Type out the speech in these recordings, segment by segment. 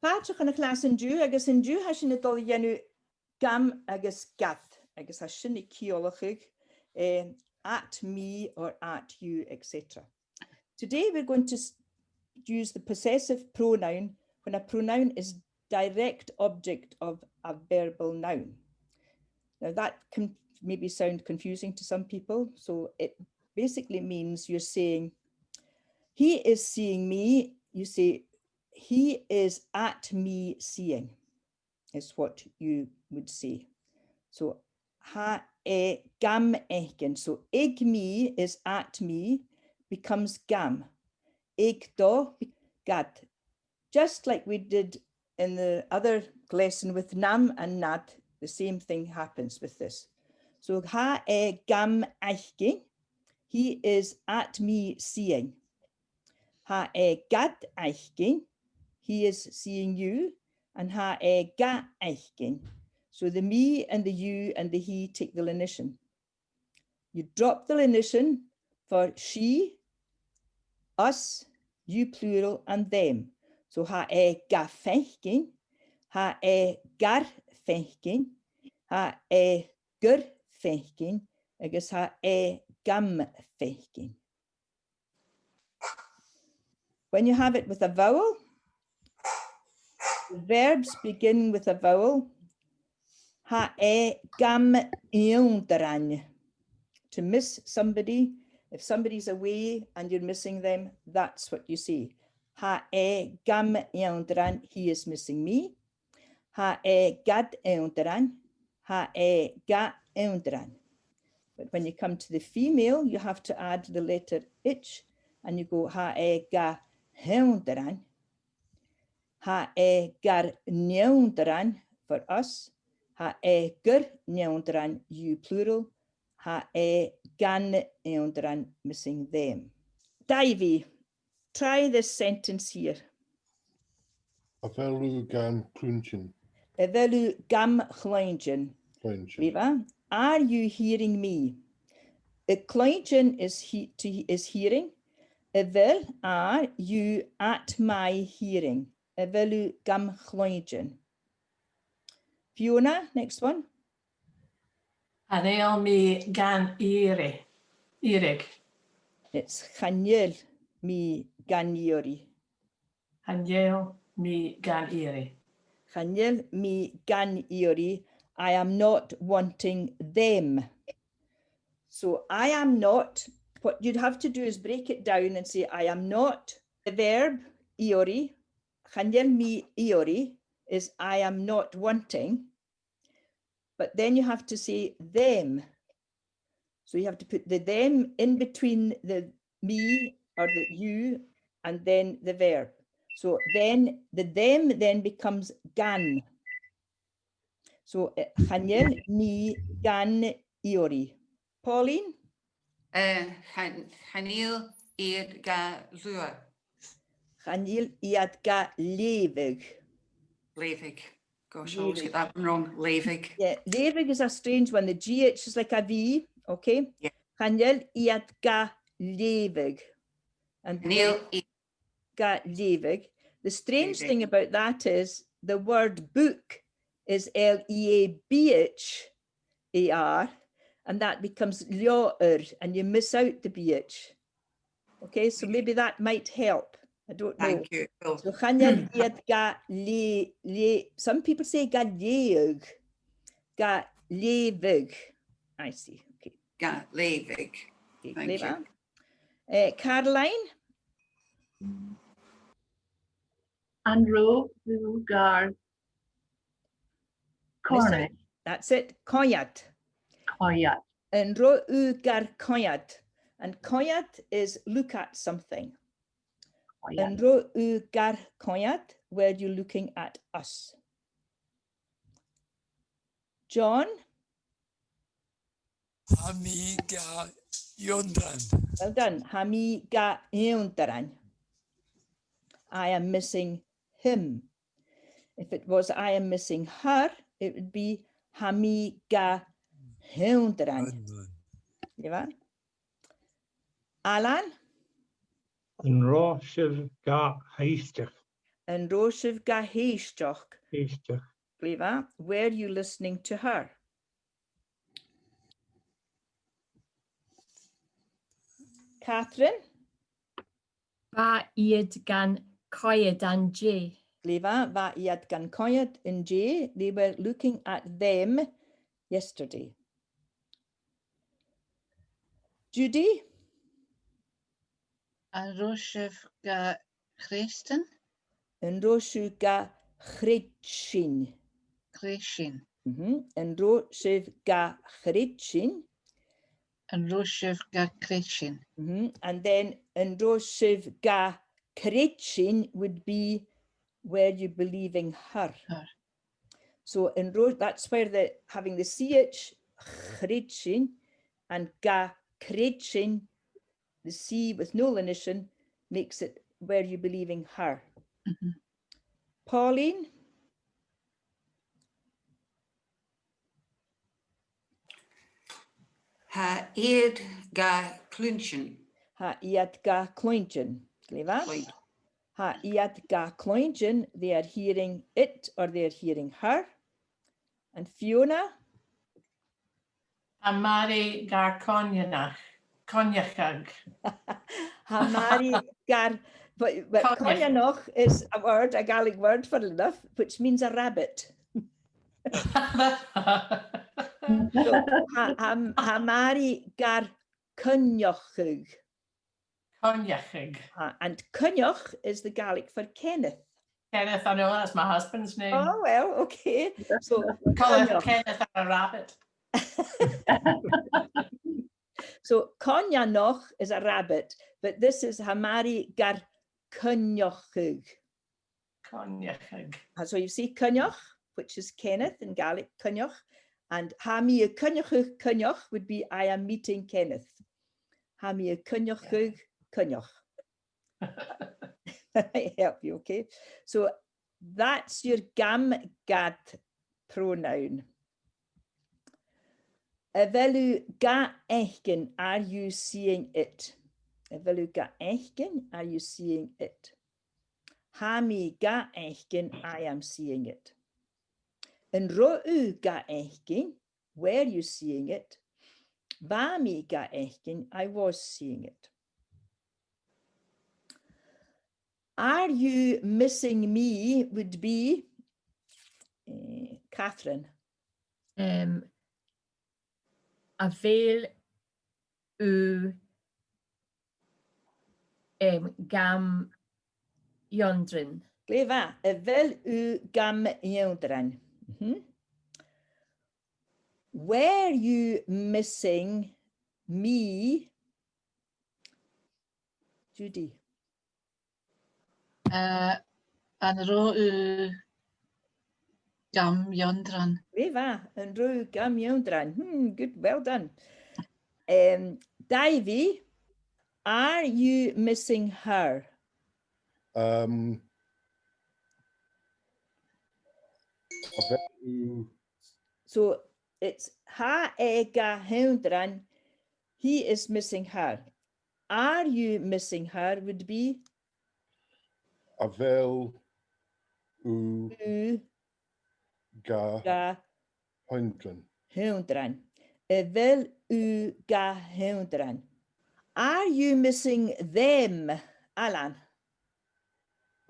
Patrick yn y clas yn dŵ, agos yn dŵ hasyn y dol ienw gam agos gath, agos hasyn I ciolachig, at me or at you, etc. Today we're going to use the possessive pronoun when a pronoun is direct object of a verbal noun. Now that can maybe sound confusing to some people. So it basically means you're saying, he is seeing me. You say, he is at me seeing, is what you would say. So ha e gam egen. So ig me is at me becomes gam. Ig do gad. Just like we did in the other lesson with nam and nad, the same thing happens with this. So ha e gam egen. He is at me seeing. Ha e gad egen. He is seeing you. And ha e ga egen. So the me and the you and the he take the lenition. You drop the lenition for she, us, you plural, and them. So ha e ga fechgin, ha e gar fechgin, ha e gur fechgin, agus ha e gam fechgin. When you have it with a vowel, the verbs begin with a vowel. Ha e gam daran. To miss somebody, if somebody's away and you're missing them, that's what you say. Ha e gam daran, he is missing me. Ha e gad daran, ha e ga daran. But when you come to the female, you have to add the letter ich, and you go ha e ga daran, ha e gar daran for us. Ha e gur daran, you plural. Ha e gan daran, missing them. Davy, try this sentence here. Avelu gan klunchen. Avelu gam chleingen. Liva, are you hearing me? A kleinchen is hearing. Avel, are you at my hearing? Avelu gam chleingen. Fiona, next one. Hanel mi gan irig. It's Chanel mi gan iori. Hanel mi gan irig. Chanel mi gan iori. I am not wanting them. So I am not, what you'd have to do is break it down and say I am not. The verb iori, Chanel mi iori, is I am not wanting. But then you have to say them. So you have to put the them in between the me or the you and then the verb. So then the them then becomes gan. So Chanel mi gan iori. Pauline? Chanel iad ga lua. Chanel iad ga levig. Levig. Gosh, I always get that one wrong. Levig. Yeah, levig is a strange one. The GH is like a V, okay? Yeah. Chanel iad ga levig. And Chanel iad ga levig. The strange thing about that is the word book is Leabhar, and that becomes ljór, and you miss out the BH. Okay, so maybe that might help. I don't know. Thank you. Cool. So Chanel iad ga some people say ga leug, ga levig. I see. Okay. Ga levig. Okay, Thank you. Caroline? Andrew gar cornet. That's it. Coyat. Coyat. And ro gar coyat. And coyat is look at something. And ro gar coyat, where you're looking at us. John? Hami ga yondran. Well done. Hami ga yondran. I am missing him. If it was I am missing her, it would be Hami ga yondran. Alan? An rá sibh ga haistich. Yn rosif ga heisteach. Easter. Gleva, were you listening to her? Catherine? Ba iad gan coed an J. Gleva, va iad gan coed in J. They were looking at them yesterday. Judy? An rosif ga Christen, Yn rosif ga chredshin. Christian. Yn rosif ga chredshin. An rosif ga Christian. And then yn rosif ga chredshin would be where you believing her. Her. So in that's where having the ch, chredshin, and ga chredshin, the C with no lenition, makes it where you believing her. Pauline? Ha ead ga clunchen. Ha iad ga klointjen. Clwyd. Ha iad ga klointjen, they are hearing it or they are hearing her. And Fiona? Amari gar coniach. Coniachag. Ha Mari gar, but Conianoch is a word, a Gaelic word for enough, which means a rabbit. So, ha Mari gar cyniochug. Coniachag. And cynioch is the Gaelic for Kenneth. Kenneth, I know that's my husband's name. Oh, well, okay. So, Call it cynioch. Kenneth and a rabbit. So Conianoch is a rabbit, but this is Hamari gar cyniochug. Coniachag. So you see cynioch, which is Kenneth in Gaelic, cynioch, and Hami a cyniochug cynioch would be I am meeting Kenneth. Hami a cyniochug cynioch. I help you, okay? So that's your GamGad pronoun. Evelu ga eichen, are you seeing it? Evelu ga eichen, are you seeing it? Hami ga eichen, I am seeing it. En ro'u ga eichen, were you seeing it? Vami ga eichen, I was seeing it. Are you missing me would be Catherine. A fel u gam yondrin. Gleva, evel u gam yondran. Were you missing me, Judy? An ro u gam yondran. Gleva, en ru gam yondran. Good, well done. Davy, are you missing her? So it's ha ega hundran. He is missing her. Are you missing her would be Avel u ga hundran. Hundran. Evel u ga hundran. Are you missing them, Alan?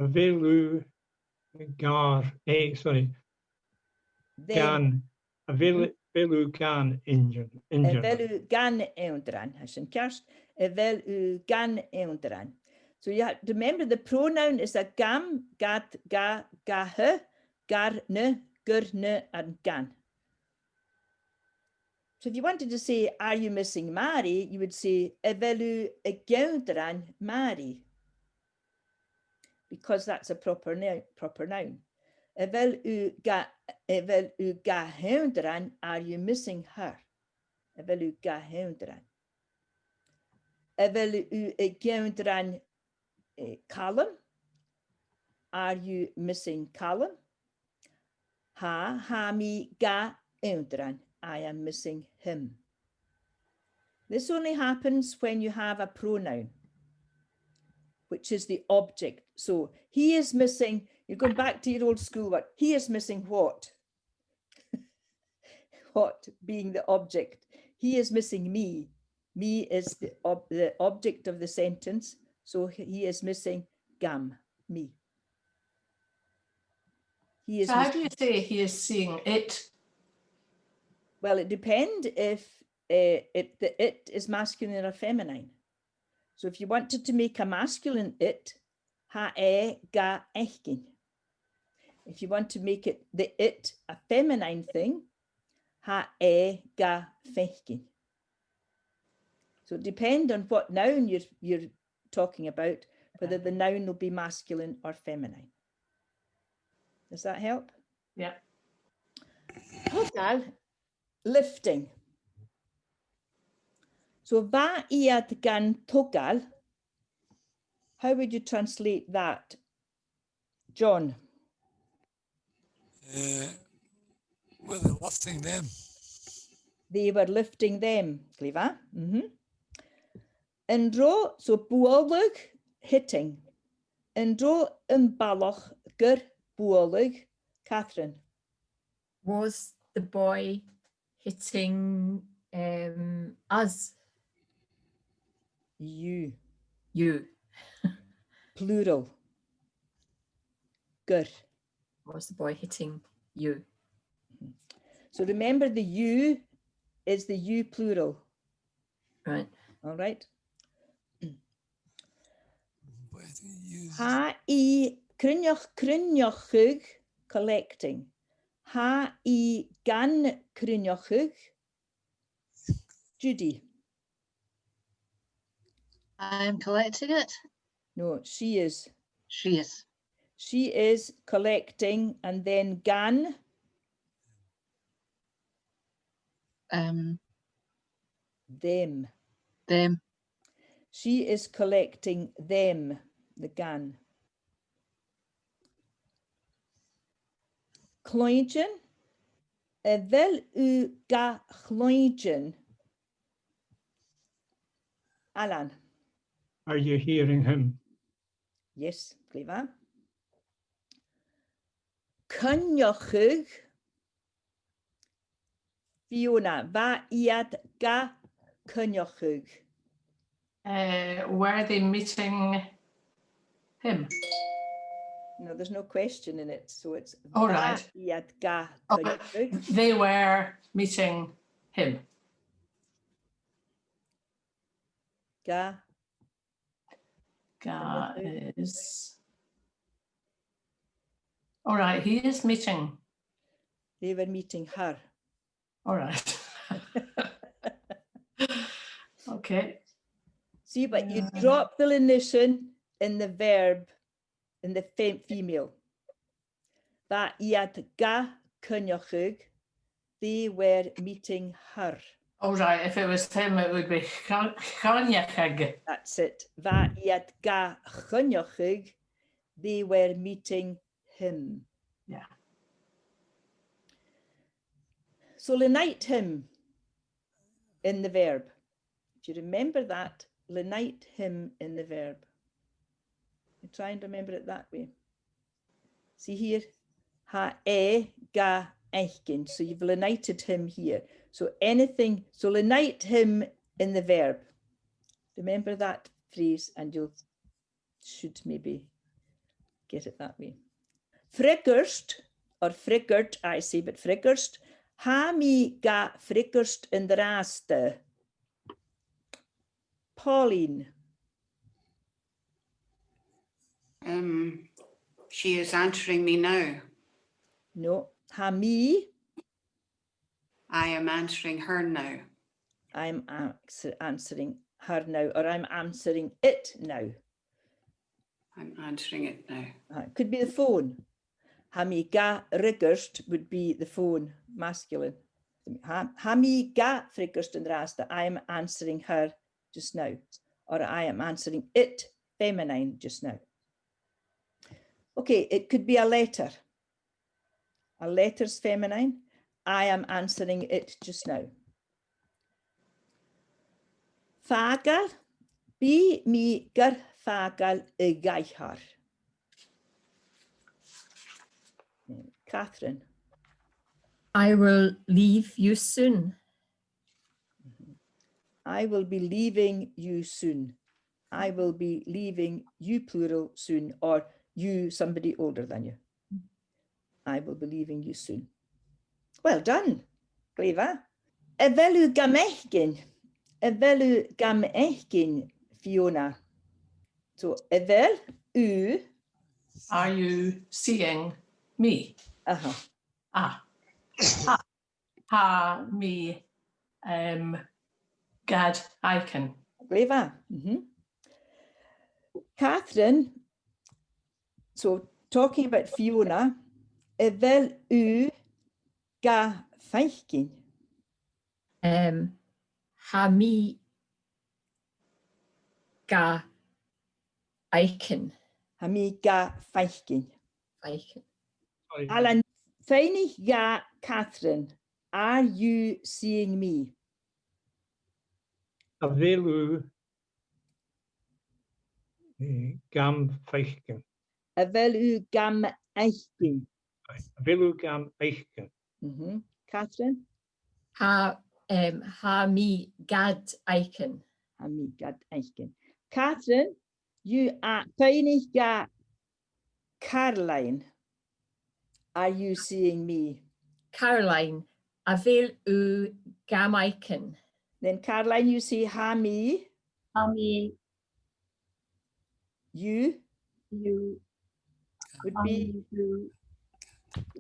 Avelu gar, sorry, gan, avelu gan injured. Evelu gan eundran. Has een kerst. Evelu gan eundran. So you have to remember the pronoun is a gam, gat, ga, gahe, garne, gurne, and gan. So if you wanted to say, are you missing Mary? You would say, evelu eundran Mary. Because that's a proper noun. Evelu ga hundran, are you missing her? Evelu ga hundran. Evelu hundran Callum, are you missing Callum? Ha mi ga hundran, I am missing him. This only happens when you have a pronoun. which is the object. So he is missing, you're going back to your old schoolwork. He is missing what? What being the object? He is missing me. Me is the object of the sentence. So he is missing gam, me. He is So how do missing, you say he is seeing it? well, it depends if the it is masculine or feminine. So if you wanted to make a masculine it, ha ga echkin. If you want to make it a feminine thing, ha ga fechkin. So it depends on what noun you're talking about, whether the noun will be masculine or feminine. Does that help? Yeah. Total, lifting. So va iad gan togal, how would you translate that? John? Well, they're lifting them. They were lifting them, Cleva. In dro, so bwolwg, hitting. In dro balloch gur bwolwg, Catherine. Was the boy hitting us? You, You. plural. Gur. Was the boy hitting you? So remember the you is the you plural. Right. All right. But I think he used Ha I cryniochug, collecting. Ha I gan cryniochug, Judy. I'm collecting it. No, she is. She is. She is collecting, and then gan. Them. Them. She is collecting them, the gan. Cloingen. Wel u ga cloingen. Alan. Are you hearing him? Yes, Cleva. Cyniochug. Fiona, va iad ga cyniochug. Were they meeting him? No, there's no question in it, so it's All va right. iad ga Oh, cyniochug. they were meeting him. Ga. Ga is. All right, he is meeting. They were meeting her. All right. Okay. See, but you drop the lenition in the verb, in the female. Va iad ga cyniochug. They were meeting her. All right, if it was him, it would be Chanyachag. That's it. Va iad ga cyniochug. They were meeting him. Yeah. So lenite him in the verb. If you remember that, lenite him in the verb. You try and remember it that way. See here, ha ga eichkin. So you've lenited him here. So anything, so lenite him in the verb. Remember that phrase and you should maybe get it that way. Frikkerst, or frikkert, I say, but frikkerst. Ha mi ga frikkerst in de raaste. Pauline. She is answering me now. No. Ha mi. I am answering her now. I'm answering her now, or I'm answering it now. I'm answering it now. It could be the phone. Ha mi ga frikkerst would be the phone, masculine. Ha mi ga frikkerst in de raaste. I am answering her just now, or I am answering it, feminine, just now. Okay, it could be a letter. A letter's feminine. I am answering it just now. Fagar, bi mi gur ffagal y gaihar. Catherine. I will leave you soon. I will be leaving you soon. I will be leaving you plural soon, or you somebody older than you. I will be leaving you soon. Well done. Clever. Evelu gamechkin. Evelu gamechkin, Fiona. So evel u. Are you seeing me? Uh-huh. Ah. Ha. Ha me gad icon. Clever. Catherine. So talking about Fiona. Evel u ga feichkin. Ha mi ga icon. Hami ga feichkin. Icon. Sorry. Alan, feinig ga Catherine. Are you seeing me? Avelu gam feichken. Evel u gam eichkin. Avelu gam eichken. Catherine? Ha mi gad icon. Hami gad eichkin. Catherine, you are feinig ga Caroline. Are you seeing me? Caroline, avel u gam icon. Then Caroline, you say hami. Hami, You you, would be you,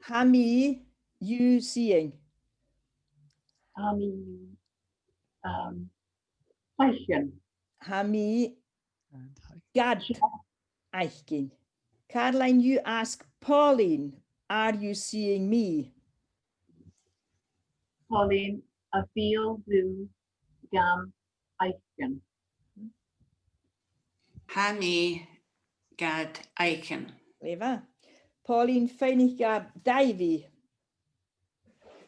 hami, you seeing. Hami, Eichen. Hami gad eichkin. Caroline, you ask Pauline, are you seeing me? Pauline, Abil, du, gam, Eichen. Ha me gad icon. Clever. Pauline, feinig ga Davy.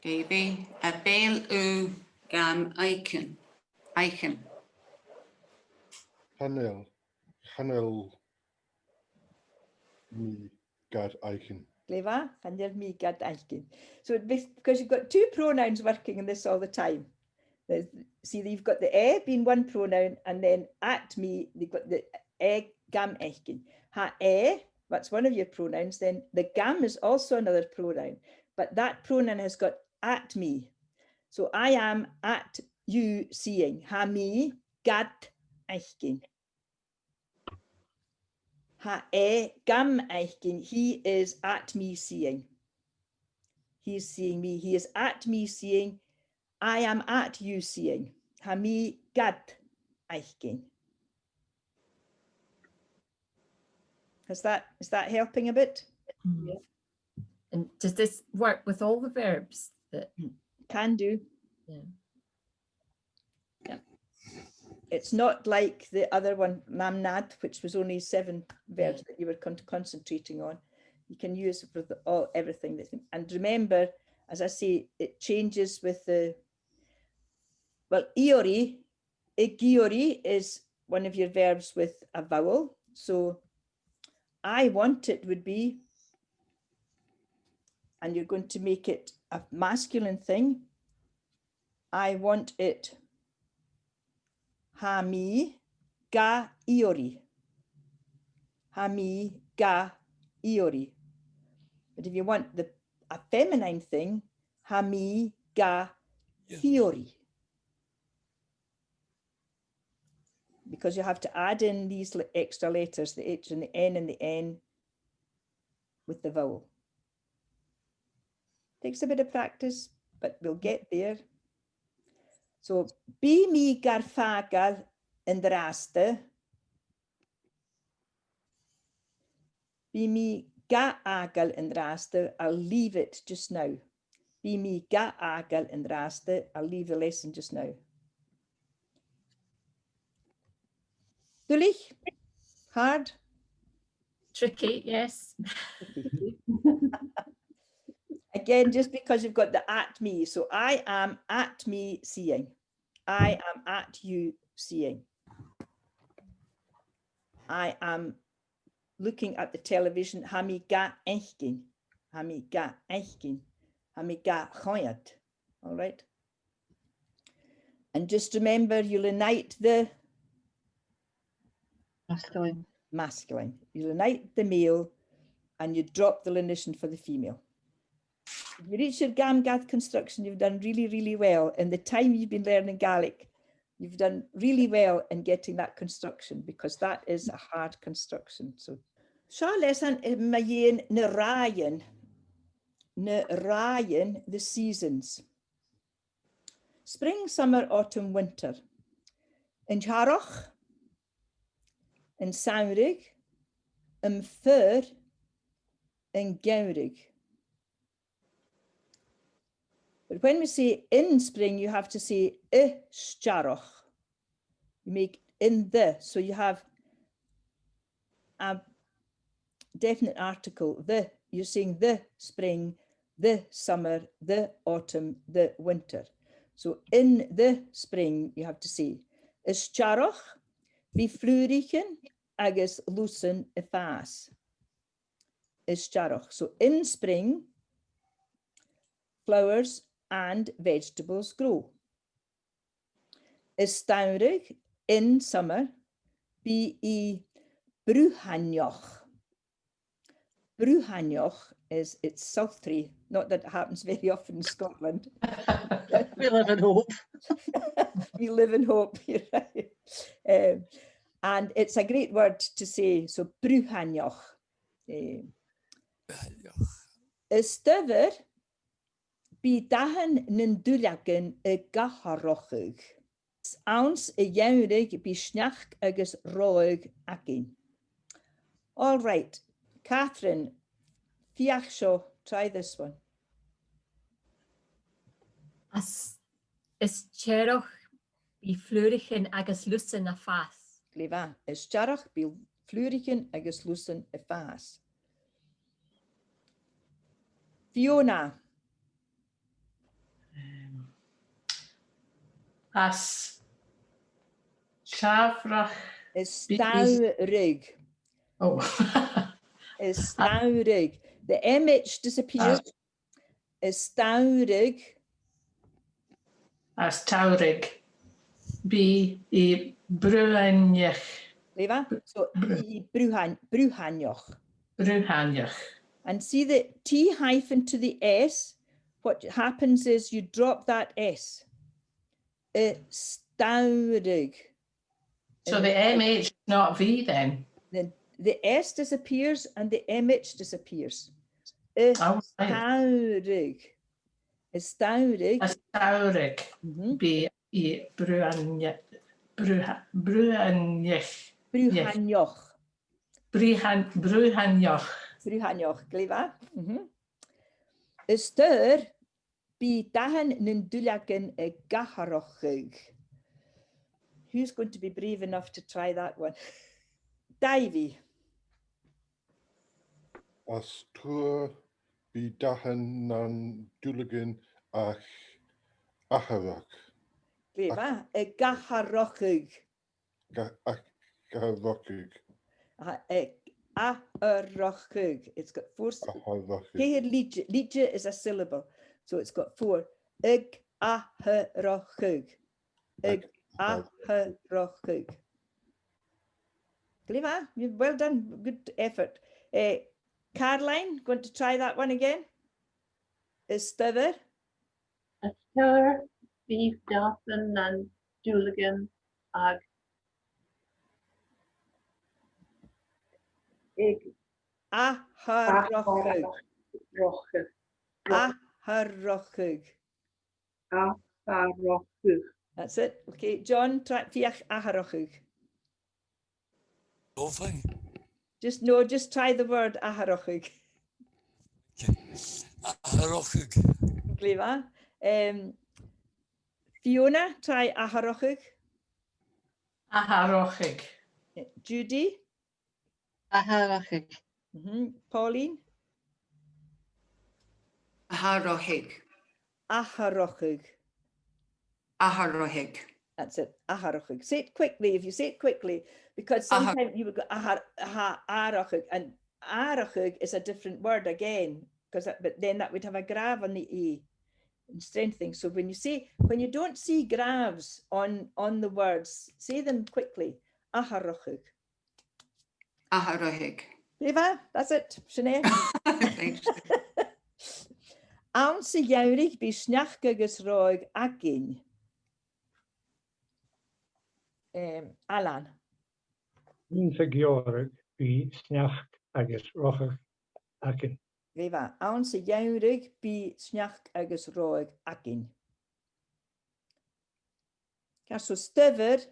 Davy. A bel u gam icon. Icon. Hanel me gad icon. Clever. Hanner me gad eichkin. So because you've got two pronouns working in this all the time. See, you've got the being one pronoun, and then at me, you've got the gam eichkin. Ha that's one of your pronouns. Then the gam is also another pronoun, but that pronoun has got at me. So I am at you seeing. Ha me gad eichkin. Ha gam eichkin. He is at me seeing. He is seeing me. He is at me seeing. I am at you seeing. Ha mi gad eichkin. Is that helping a bit? Yeah. And does this work with all the verbs? That Can do. Yeah. Yeah. It's not like the other one, namnad, which was only 7 verbs that you were concentrating on. You can use it for everything. And remember, as I say, it changes with the, well, iori is one of your verbs with a vowel. So I want it would be, and you're going to make it a masculine thing. I want it. Ha mi ga iori. Ha mi ga iori. But if you want a feminine thing, ha mi ga hiori. Because you have to add in these extra letters, the H and the N with the vowel. Takes a bit of practice, but we'll get there. So, bi mi garfagal in the raste. Bi mi ga agal in the raste. I'll leave it just now. Bi mi ga agal in the raste. I'll leave the lesson just now. Dulich? Hard? tricky, yes. Again, just because you've got the at me. So I am at me seeing. I am at you seeing. I am looking at the television. Ha mi ga eichgin. Ha mi ga eichgin. Ha mi ga choiad. All right. And just remember, you'll unite the Masculine. masculine. You'll unite the male and you drop the lenition for the female. If you reach your GamGad construction, you've done really, really well. In the time you've been learning Gaelic, you've done really well in getting that construction because that is a hard construction. So, Sha lesan mayen na Ryan, the seasons. Spring, summer, autumn, winter. In Jarach, in Saurig, in Fur, in Gaurig. But when we say in spring, you have to say Jarach. You make in the, so you have a definite article, the, you're saying the spring, the summer, the autumn, the winter. So in the spring, you have to say, is Jarach, be flurichen, agus lusen y fas. Is Jarach. So in spring, flowers and vegetables grow. Is staurig, in summer, be I bruhanjoch. Bruhanjoch is, it's sultry, not that it happens very often in Scotland. We live in hope. We live in hope, you're right. And it's a great word to say, so bruhanjoch. Ystyfer, bi dahan nyndullagan y gaharochug. Ounce y jaurig bi snach agus roig agin. All right, Catherine, fiach sio, try this one. As is Cherach be flurichen agus lussen a fas. Gleva, is jarach bi flurichen agus lussen y fas. Fiona, As Shavrach. is staurig. Oh. Is staurig. The MH disappears. Is staurig. As Taurig. Be I Bruhanjach. Gleva, so bruhanjoch. Bruhanjach. And see the T hyphen to the S, what happens is you drop that S. Staurig. So the MH is not V then? Then the S disappears and the MH disappears. Oh, right. Staurig. Staurig. As Taurig. Be I Bruhanjach. Bruhanjach. Bruhanjoch. Bruhanjach. Bruhanjoch, gleva. Ystyr bi dahan nyndullagan y gaharochug. Who's going to be brave enough to try that one? Davy. As tuair bí dahan nan dúlagan ach acharach. Gleva, y gaharochug. Gaharachug. Aharochug. It's got four. Acharachug. Here, liedje is a syllable. So it's got four. Ig aharochug. Ig aharochug. Gleva, well done. Good effort. Caroline, going to try that one again? Ystyfer. Ystyr beef dahan and dúlagan ag ig Aharochug. rochug. Aharochug. Aharochug. That's it. Okay, John, try fiach aharochug. Whole thing. Just try the word aharochug. Aharochug. Gleva. Fiona, try aharochug. Aharochig. Judy. Acharachug. Pauline. Aharohig. Aharochug. Aharohig. That's it. Aharachig. Say it quickly. If you say it quickly, because sometimes you would go aharachig, and arachig is a different word again, but then that would have a grav on the e and strengthening. So when you don't see gravs on the words, say them quickly. Aharachig. Aharachig. Eva, that's it. Sinead. Thanks. Awn sy iawrig bu snach gygus roig agin. Alan. Georg wie snacht agus rochig akin. Eva, awn sy iawrig bu snach gygus roig agin. So styfr,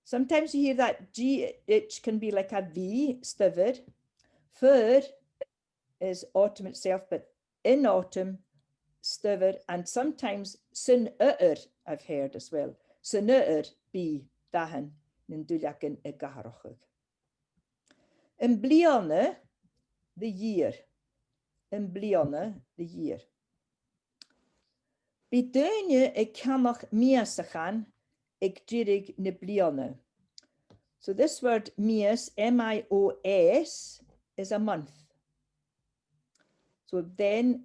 sometimes you hear that G, it can be like a V, styfr. Fur is autumn itself, but in autumn, styfr, and sometimes sun I've heard as well. Sun be dahan in duljakin e gaharochig. In blianne, the year. In blianne, the year. Bidunje e kamach miasachan, ik jirig ne blianne. So this word mias, M-I-O-S, is a month. So then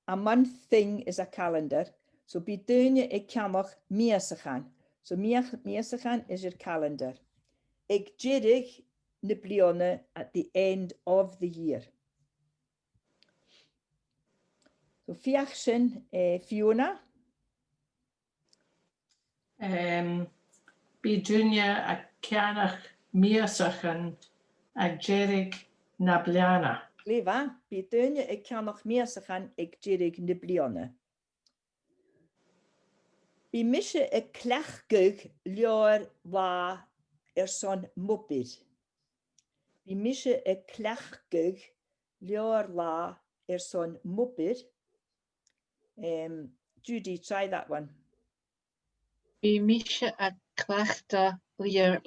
a month thing is a calendar. So bidunje e kamach miasachan. So miasachan is your calendar. Ik jirig ne blianne at the end of the year. So fiachshin Fiona. Bí Júnia a ceannach míosachan ag jerig na bliana. Leva, bidunje e kamach miasachan ik jirig ne blianne. Bí misje e klachgug lior wa son mopid. Bí misje e klachgug lior la son mopid. Judy, try that one. Bí mise a clachta lír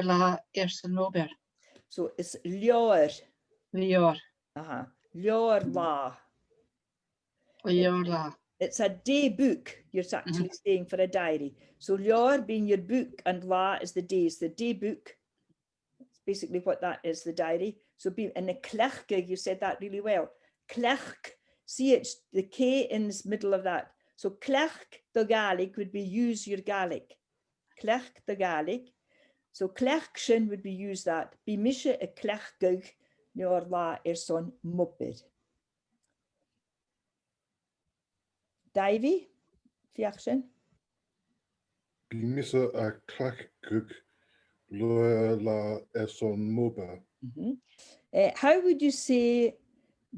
lá san nóber. So it's lior. Líor. Lior la. Líor lá. It's a day book you're actually saying for a diary. So lior being your book and la is the days. The day book. That's basically what that is, the diary. So in the klechgig, you said that really well. Klech, see it's the K in the middle of that. So klech the Gaelic would be use your Gaelic. Klech the Gaelic. So klechshin would be use that. Bí misje a klechgig lior la son mopid. Davy, fiachshin. Bí mise a clachgug luair lá son móba. How would you say,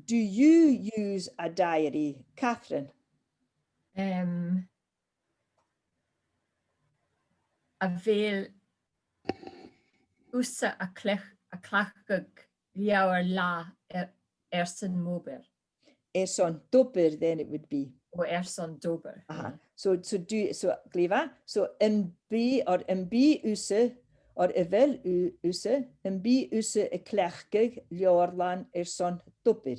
do you use a diary, Catherine? A veel usa a clachgug liauer la ersen mober. Son dober, then it would be. Or erson dober. So gleva. So MB or MB use or evel use MB use a klechgig liorlan son dober.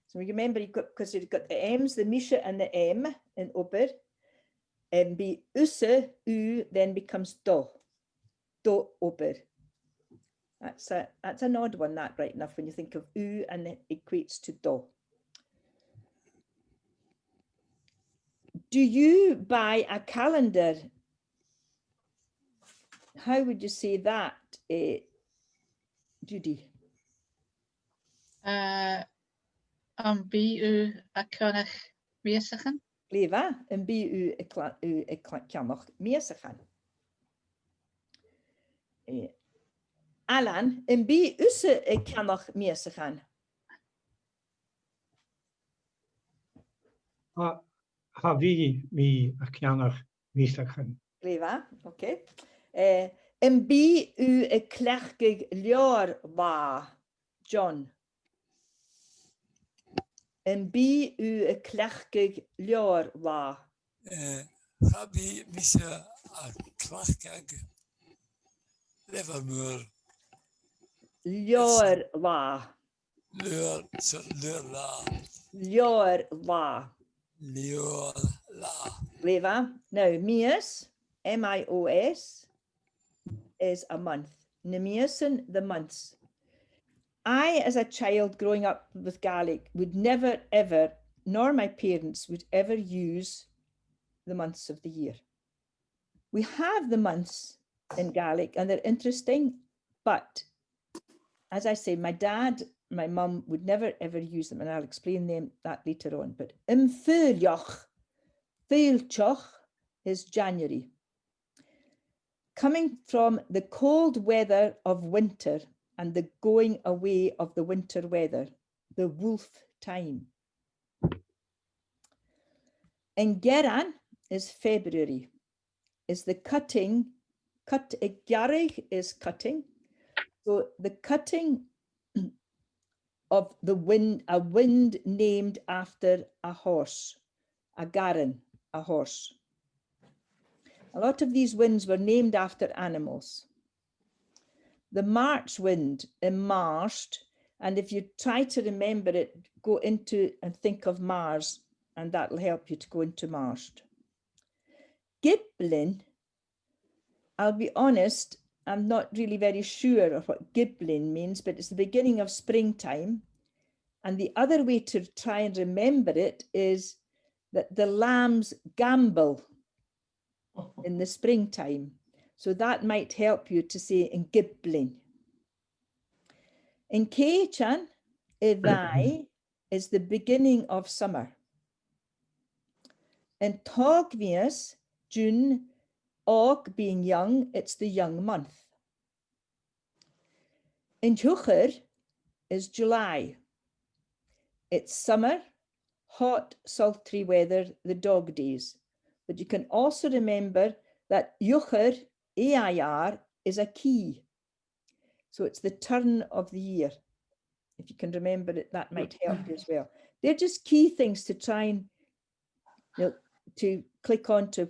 So remember, because you've got the M's, the misha, and the M in ober. MB use u then becomes do ober. That's an odd one, that right enough when you think of u and it equates to do. Do you buy a calendar? How would you say that, Judy? Bí u a ceannach míosachan. Leva, en bí u ceannach míosachan. Alan, en bí usse ceannach míosachan. Ha vi mi a ceannach mísachan. Leva, okay. En bí u klechgig lior va, John. En bí u klechgig lior va. Ha bí mise a clachgag levermur. Lior va. Lur lá. Lior va. Lior lá. Gleva. Now, mios, M-I-O-S, is a month. Nemiusen, the months. I, as a child growing up with Gaelic, would never, ever, nor my parents would ever use the months of the year. We have the months in Gaelic and they're interesting, but as I say, my dad, my mum would never, ever use them, and I'll explain that later on. But Fúilteach is January. Coming from the cold weather of winter and the going away of the winter weather, the wolf time. Geran is February, is the cutting, Garig is cutting. So the cutting of the wind, a wind named after a horse, a garan, a horse. A lot of these winds were named after animals. The March wind, Marshed, and if you try to remember it, go into and think of Mars, and that'll help you to go into Marshed. Giblin, I'll be honest, I'm not really very sure of what Giblin means, but it's the beginning of springtime. And the other way to try and remember it is that the lambs gambol in the springtime. So that might help you to say in Giblin. In Keichan, Ivai is the beginning of summer. In Togvius, June, Og being young, it's the young month. In Jucher is July. It's summer, hot, sultry weather, the dog days. But you can also remember that Jucher, EIR, is a key. So it's the turn of the year. If you can remember it, that might help you as well. They're just key things to try and, to click on to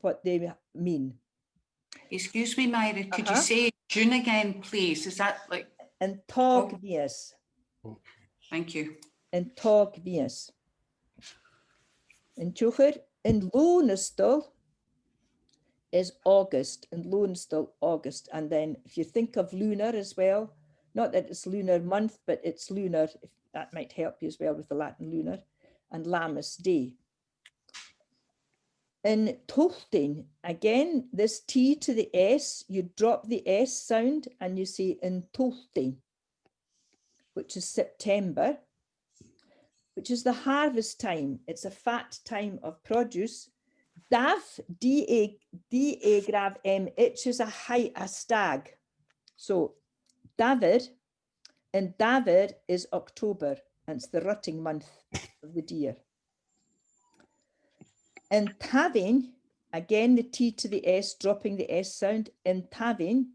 what they mean. Excuse me, Myra, could you say June again, please? Is that like... And Togvius. Thank you. And Togvius. In Jucher, in Lunestal is August, and Lunestal, August. And then if you think of lunar as well, not that it's lunar month, but it's lunar, if that might help you as well with the Latin lunar, and Lammas Day. In Toltein, again, this T to the S, you drop the S sound and you say in Toltein, which is September, which is the harvest time. It's a fat time of produce. Dav, D-A grav M, itch is a stag. So David, and David is October, and it's the rutting month of the deer. In Tavin, again the T to the S, dropping the S sound. In Tavin,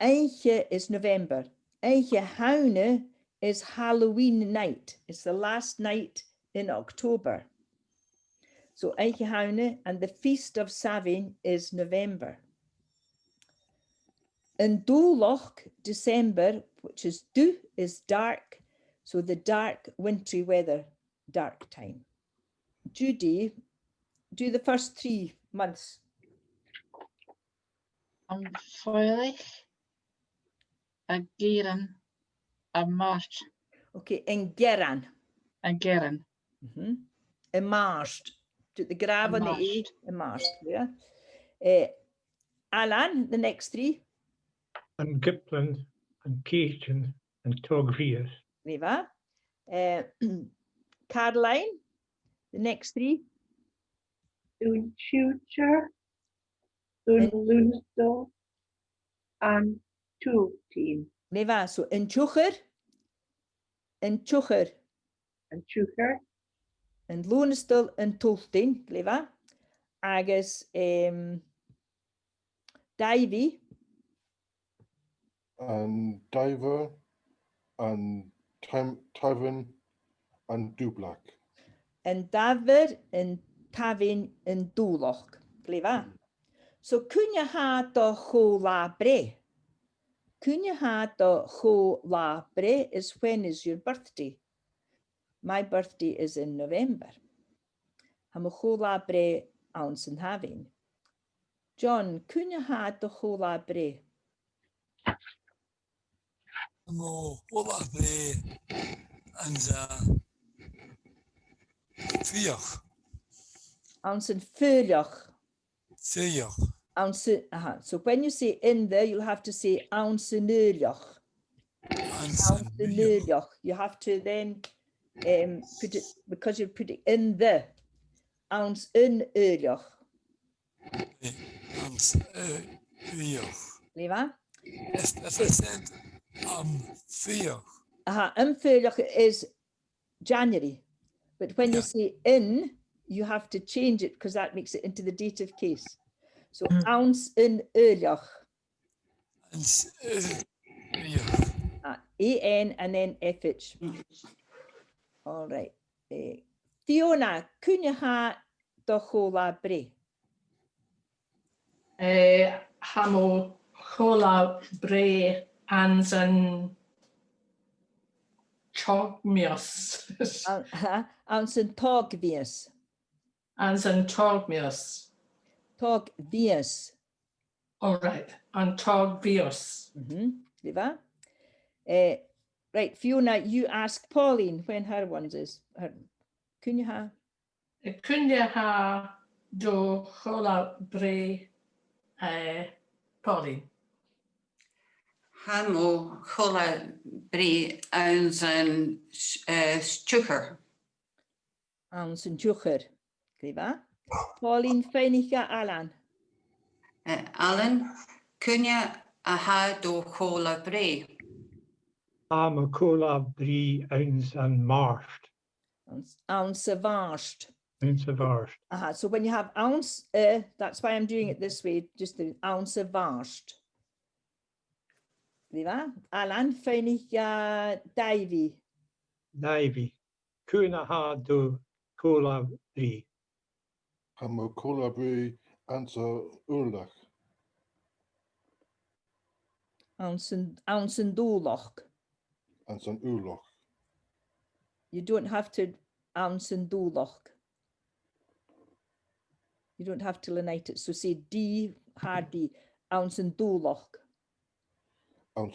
Eiche is November. Eiche Haune is Halloween night. It's the last night in October. So Eiche Haune, and the Feast of Samhain is November. In Doloch, December, which is Du, is dark. So the dark, wintry weather, dark time. Judy, do the first 3 months. Freilich, a Geran, a March, Okay, in Geran. a Geran, Immersed. Do the grav on the A, Immersed. immersed. Yeah. Alan, the next 3. And Gippland, and Keachin, and Togvius. Riva. Caroline, the next 3. Un future, un Lunestal, and 2 Riva. So in Jucher, and Jucher, and Lunestal, and Toltein, Riva. Agus Davy, And Diver, and Tavern, and Dublak. and David, and Tavin, and Doloch, Riva. So kun je ha to cho la bre? Kun je ha to cho la bre is when is your birthday? My birthday is in November. Ham y chola bre awns yn having. John, kun je ha de chola bre? Mo hola bre and Fiach. Awns yn ffyrioch. Fiach. So when you say in there, you'll have to say awns yn yrioch. Awns yn yrioch. You have to then put it, because you put it in the, awns yn yrioch. Awns Fiach. Lewa? If I said Fiach. Ymffyrioch is January. But when you say in, you have to change it because that makes it into the dative case. So awns yn yrioch. Awns Fiach. A-N and then F-H. All right. Fiona, kun je ha de chola bre? Ham o chola bre ans yn togmios. Awns yn togvies. Ans yn togmios. Togvies. All right, an togvios. Lewa? Right, Fiona, you ask Pauline when her ones is. Kun je ha? Kun je ha do chola bre Pauline? Ham o chola bre awns yn stwcher. Awns yn jucher. Lewa? Pauline, feiniga Alan. Alan, kun je ha do chola bre? Am y cola bri awns yn marsht. Ounce of varsht. Awns y farsht. So when you have ounce, that's why I'm doing it this way, just the ounce of varsht. Lewa? Alan, feinig Davy. Navy. Kuna ha do cola bri. Ham y cola bre and Urlach. Ounce and doloch. And Urlach. You don't have to ounce and doloch. You don't have to lenite it. So say D, hard D, ounce and doloch. And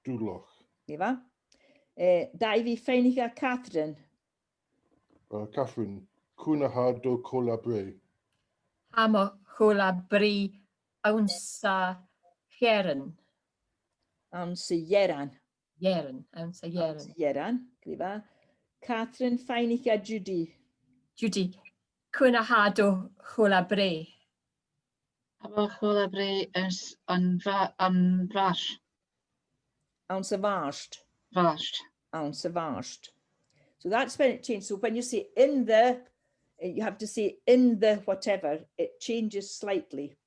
Dulach. Lewa? Davy, feinig Catherine. Catherine, kuna ha do cola bre. Ham o chola bre awns Geran. Ounce Yeran. Geran, awns Geran. Yeran. Lewa? Catherine, feinig Judy. Judy, kuna ha do chola bre? Ham o chola bre awns yn frash. Ounce of varsht. Frasht. Ounce of varsht. So that's when it changes. So when you say in the, you have to say in the whatever, it changes slightly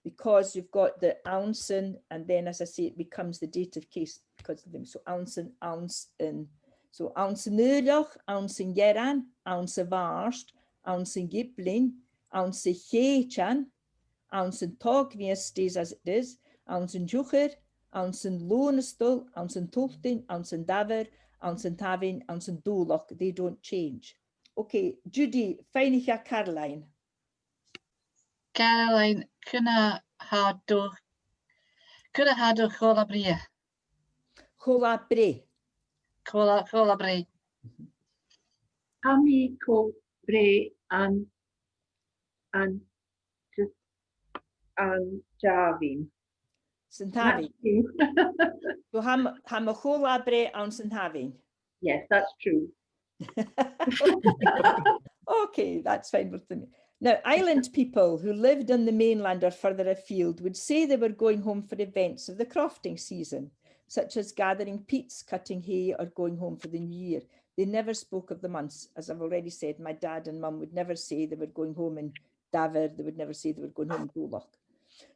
because you've got the ounce in, and then as I say, it becomes the dative case because of them. So ounce in, ounce in. So ounce in yrioch, ounce in geran, ounce in varsht, ounce in giblin, ounce in cheichan, ounce in togvies stays as it is, ounce in jucher, ounce in lonestul, ounce in toltin, ounce in daver, ounce in tavin, ounce in doloch, they don't change. Okay, Judy, feinig Caroline. Caroline, kuna ha do chola bre. Chola bre. Chola bre. Ami ko bre and Javin. St. Having. So ham a chola bre on St. Having. Yes, that's true. Okay, that's fine with me. Now, island people who lived on the mainland or further afield would say they were going home for events of the crofting season, such as gathering peats, cutting hay, or going home for the new year. They never spoke of the months. As I've already said, my dad and mum would never say they were going home in Daver. They would never say they were going home in Doloch.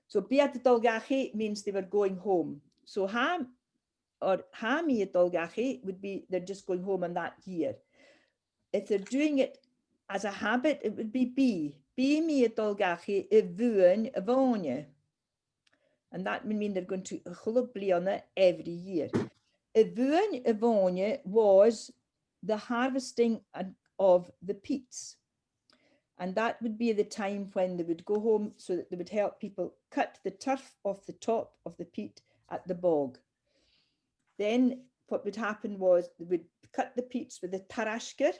So Beat Dolgache means they were going home. So Ham or Hami Dolgache would be they're just going home on that year. If they're doing it as a habit, it would be B. B mi Dolgache evuan avonje. And that would mean they're going to Chulubliana every year. Evuan avonje was the harvesting of the peats. And that would be the time when they would go home so that they would help people cut the turf off the top of the peat at the bog. Then what would happen was they would cut the peats with a tarashker,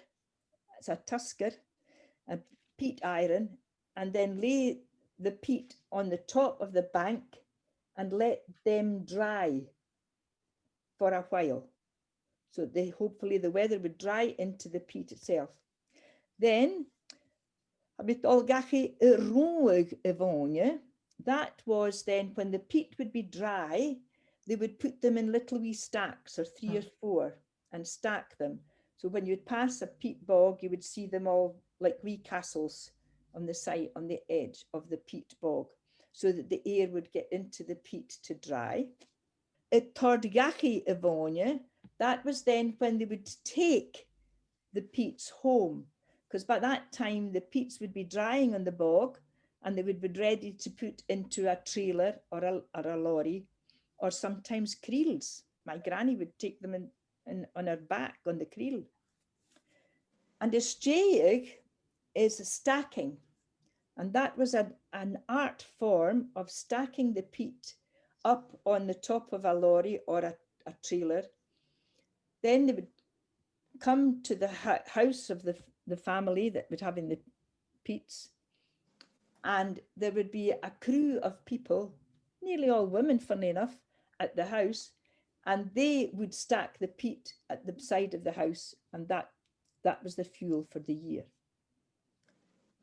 it's a tusker, a peat iron, and then lay the peat on the top of the bank and let them dry for a while. So hopefully the weather would dry into the peat itself. Then, that was then when the peat would be dry, they would put them in little wee stacks, or 3 or 4, and stack them. So when you'd pass a peat bog, you would see them all like wee castles on the side, on the edge of the peat bog, so that the air would get into the peat to dry. That was then when they would take the peats home, because by that time the peats would be drying on the bog and they would be ready to put into a trailer or a lorry, or sometimes creels. My granny would take them in on her back on the creel. And a stjeig is stacking, and that was an art form of stacking the peat up on the top of a lorry or a trailer. Then they would come to the house of the family that would have in the peats, and there would be a crew of people, nearly all women, funnily enough, at the house, and they would stack the peat at the side of the house, and that was the fuel for the year.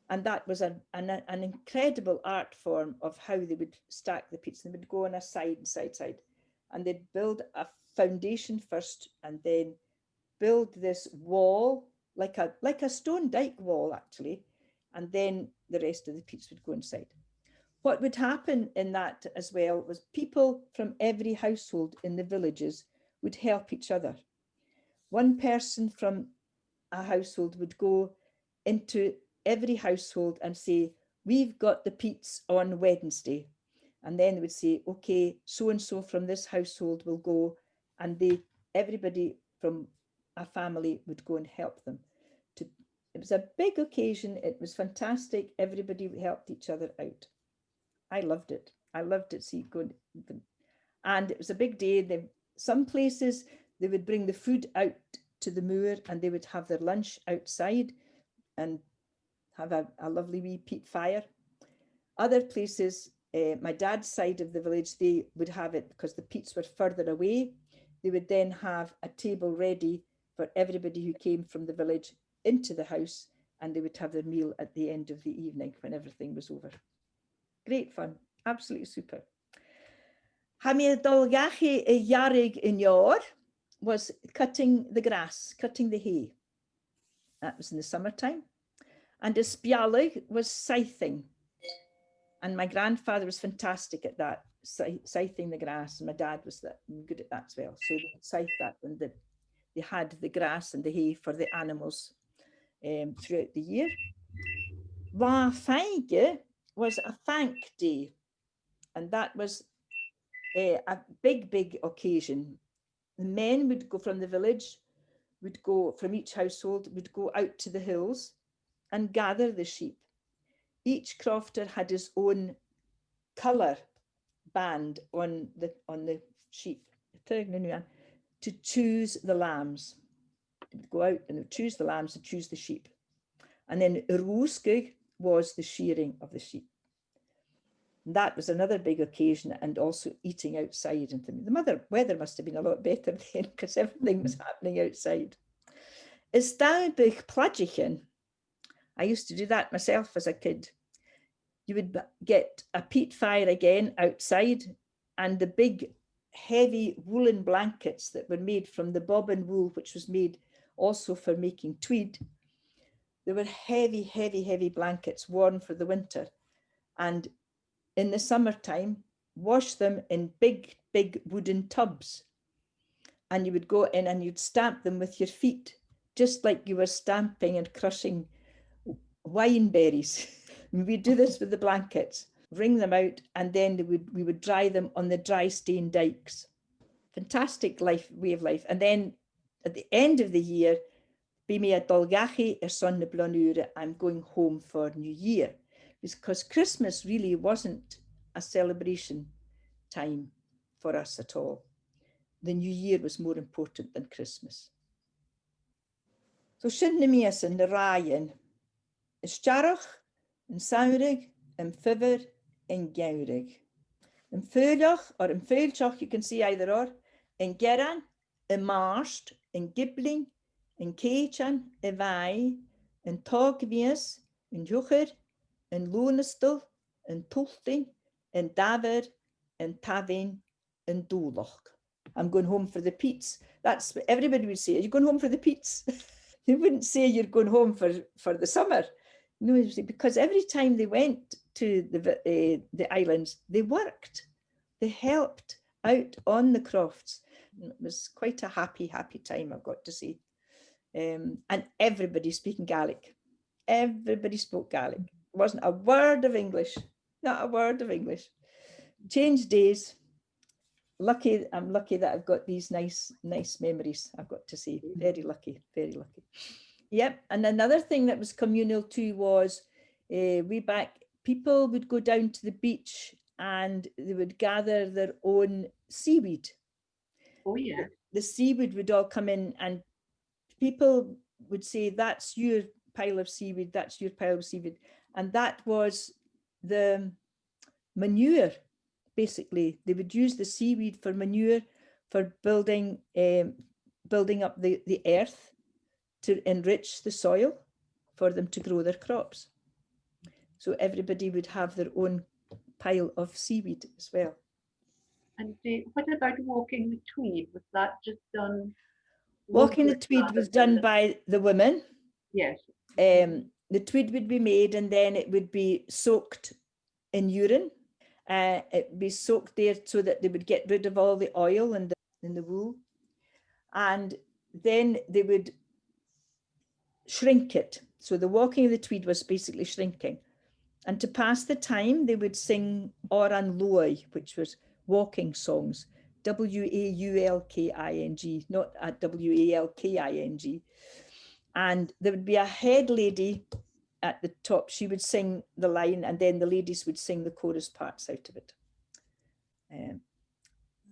And that was an incredible art form of how they would stack the peats. They would go on a side, and they'd build a foundation first, and then build this wall, like a stone dike wall, actually, and then the rest of the peats would go inside. What would happen in that as well was people from every household in the villages would help each other. One person from a household would go into every household and say, we've got the peats on Wednesday. And then they would say, okay, so-and-so from this household will go, and everybody from a family would go and help them. It was a big occasion. It was fantastic. Everybody helped each other out. I loved it. I loved it. See, good. And it was a big day. Some places they would bring the food out to the moor, and they would have their lunch outside and have a lovely wee peat fire. Other places, my dad's side of the village, they would have it because the peats were further away. They would then have a table ready for everybody who came from the village into the house, and they would have their meal at the end of the evening when everything was over. Great fun, absolutely super. Hamir dolgachi yarig in yor was cutting the grass, cutting the hay. That was in the summertime. And a spialig was scything. And my grandfather was fantastic at that, scything the grass. And my dad was good at that as well. So they would scythe that when they had the grass and the hay for the animals throughout the year. Va feige was a thank day. And that was a big occasion. The men would go from the village, would go from each household, would go out to the hills and gather the sheep. Each crofter had his own colour band on the sheep to choose the lambs. They would go out and they would choose the lambs to choose the sheep. And then Roeskig was the shearing of the sheep. And that was another big occasion, and also eating outside. And the weather must have been a lot better then because everything was happening outside. Istaubig Pladjichen. I used to do that myself as a kid. You would get a peat fire again outside, and the big heavy woolen blankets that were made from the bobbin wool, which was made also for making tweed. There were heavy blankets worn for the winter. And in the summertime, wash them in big wooden tubs. And you would go in and you'd stamp them with your feet, just like you were stamping and crushing wine berries. We'd do this with the blankets, wring them out, and then we would dry them on the dry stone dikes. Fantastic way of life. And then at the end of the year, Bí mé a dulgachi son na blanúre, I'm going home for New Year. Because Christmas really wasn't a celebration time for us at all. The New Year was more important than Christmas. So sin na mías in na ráin, is jarach, in saurig, in fiver, in gaurig. In feulach or in feulchach, you can see either or, in geran, in marst, in gibling, in keichan, in vai, in togvies, in jucher, in lonestel, in tulting, in daver, in tavin, in doolach. I'm going home for the peats. That's what everybody would say. Are you going home for the peats? They wouldn't say you're going home for the summer. No, because every time they went to the islands, they worked. They helped out on the crofts. It was quite a happy time, I've got to say. And everybody speaking Gaelic. Everybody spoke Gaelic. There wasn't a word of English. Not a word of English. Changed days. I'm lucky that I've got these nice memories, I've got to say. Very lucky, very lucky. Yep, and another thing that was communal too was way back, people would go down to the beach and they would gather their own seaweed. Oh, yeah. The seaweed would all come in and people would say, that's your pile of seaweed, that's your pile of seaweed. And that was the manure. Basically, they would use the seaweed for manure, for building up the earth to enrich the soil for them to grow their crops. So everybody would have their own pile of seaweed as well. And what about walking the Tweed? Was that just done? Walking the Tweed was done by the women. Yes. The Tweed would be made and then it would be soaked in urine. It would be soaked there so that they would get rid of all the oil in the wool. And then they would shrink it. So the walking of the Tweed was basically shrinking. And to pass the time, they would sing Oran Loy, which was walking songs, W-A-U-L-K-I-N-G, not W-A-L-K-I-N-G. And there would be a head lady at the top. She would sing the line and then the ladies would sing the chorus parts out of it.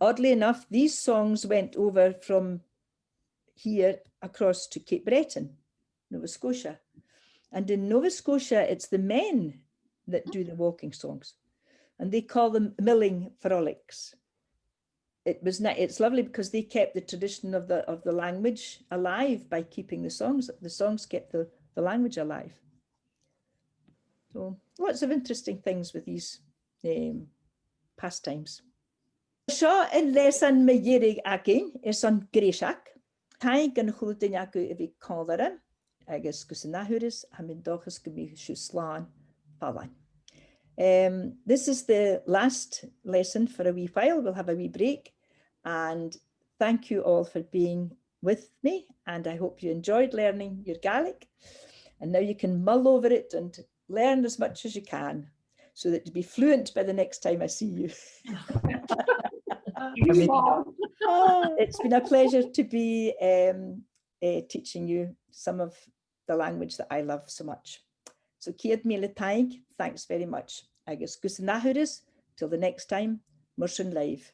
Oddly enough, these songs went over from here across to Cape Breton, Nova Scotia. And in Nova Scotia, it's the men that do the walking songs. And they call them milling frolics. It's lovely because they kept the tradition of the language alive by keeping the songs. The songs kept the language alive. So lots of interesting things with these pastimes. Seo in lesan me dhéirigh agin is an gréiseach. Taig an chuldain acu I bhí cálara agus gus an nahuris ha min dochas go mí siú slán falain. This is the last lesson for a wee while. We'll have a wee break. And thank you all for being with me. And I hope you enjoyed learning your Gaelic. And now you can mull over it and learn as much as you can so that you'll be fluent by the next time I see you. It's been a pleasure to be teaching you some of the language that I love so much. So Ciad Míle Taig, thanks very much. Agus gus nahuris, till the next time, Murshin Live.